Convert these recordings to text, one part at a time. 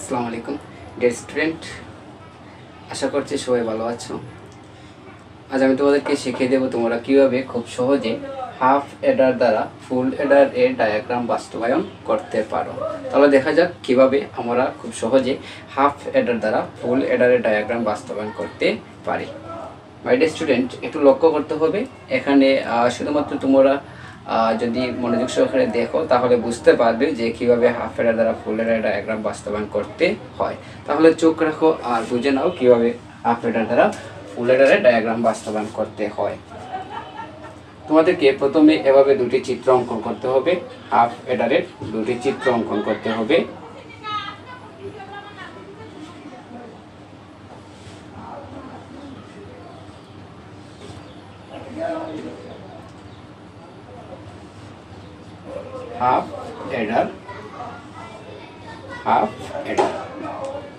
আসসালামু আলাইকুম dear student, আশা করছি সবাই ভালো আছো। আজ আমি তোমাদেরকে শিখিয়ে দেব তোমরা কিভাবে খুব সহজে হাফ এডার দ্বারা ফুল এডার এর ডায়াগ্রাম বাস্তবায়ন করতে পারো। তাহলে দেখা যাক কিভাবে আমরা খুব সহজে হাফ এডার দ্বারা ফুল এডারের ডায়াগ্রাম বাস্তবায়ন করতে পারি। মাই ডিয়ার স্টুডেন্ট, একটু লক্ষ্য করতে হবে। এখানে শুধুমাত্র তোমরা যদি মনোযোগ সহকারে দেখো তাহলে বুঝতে পারবে যে কিভাবে হাফ এডার দ্বারা ফুল এডার ডায়াগ্রাম বাস্তবায়ন করতে হয়। তাহলে চোখ রাখো আর বুঝে নাও কিভাবে হাফ এডার দ্বারা ফুল এডারের ডায়াগ্রাম বাস্তবায়ন করতে হয়। তোমাদেরকে প্রথমে এভাবে দুটি চিত্র অঙ্কন করতে হবে। হাফ এডারের দুটি চিত্র অঙ্কন করতে হবে। হাফ এডার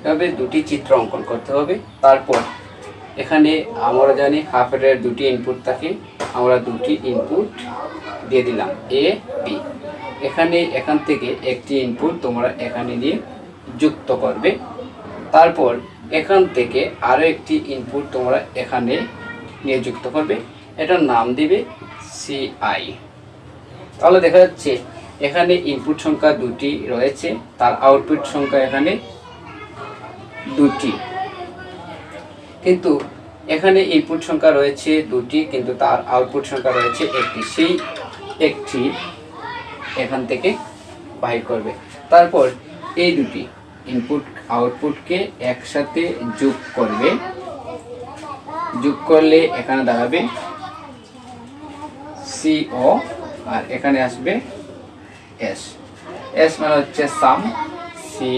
এভাবে দুটি চিত্র অঙ্কন করতে হবে। তারপর এখানে আমরা জানি হাফ এডারের দুটি ইনপুট থাকে, আমরা দুটি ইনপুট দিয়ে দিলাম এ বি। এখান থেকে একটি ইনপুট তোমরা এখানে দিয়ে যুক্ত করবে। তারপর এখান থেকে আরও একটি ইনপুট তোমরা এখানে নিয়ে যুক্ত করবে, এটার নাম দিবে সিআই। তাহলে দেখা যাচ্ছে এখানে ইনপুট সংখ্যা দুটি রয়েছে, তার আউটপুট সংখ্যা এখানে দুটি। কিন্তু এখানে ইনপুট সংখ্যা রয়েছে দুটি কিন্তু তার আউটপুট সংখ্যা রয়েছে একটি, সেই একটি এখান থেকে বাহির করবে। তারপর এই দুটি ইনপুট আউটপুটকে একসাথে যোগ করবে। যোগ করলে এখানে দাঁড়াবে সিও আর এখানে আসবে এস। এস মানে হচ্ছে সাম, সি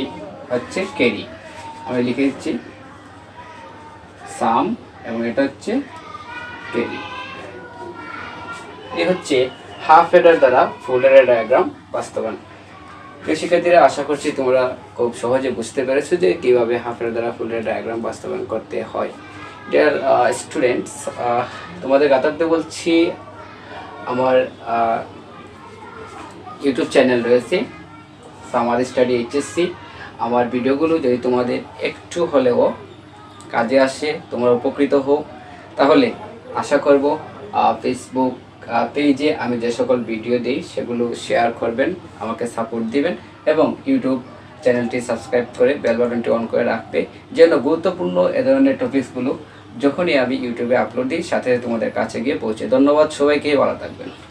হচ্ছে ক্যারি। আমি লিখে দিচ্ছি সাম এবং এটা হচ্ছে ক্যারি। এই হচ্ছে হাফ এডার দ্বারা ফুল এডার ডায়াগ্রাম বাস্তবায়ন। প্রিয় শিক্ষার্থীরা, আশা করছি তোমরা খুব সহজে বুঝতে পেরেছো যে কিভাবে হাফ এডার দ্বারা ফুল এডার ডায়াগ্রাম বাস্তবায়ন করতে হয়। ডিয়ার স্টুডেন্টস, তোমাদের গাতারতে বলছি আমার ইউটিউব চ্যানেল রয়েছে সামার স্টাডি এইচএসসি। আমার ভিডিওগুলো যদি তোমাদের একটু হলেও কাজে আসে, তোমরা উপকৃত হও, তাহলে আশা করব ফেসবুক পেজে আমি যে সকল ভিডিও দিই সেগুলো শেয়ার করবেন, আমাকে সাপোর্ট দিবেন এবং ইউটিউব চ্যানেলটি সাবস্ক্রাইব করে বেল বাটনটি অন করে রাখবে, যেন গুরুত্বপূর্ণ এ ধরনের টপিকসগুলো যখনই আমি ইউটিউবে আপলোড দিই সাথে তোমাদের কাছে গিয়ে পৌঁছে। ধন্যবাদ সবাইকে, ভালো থাকবেন।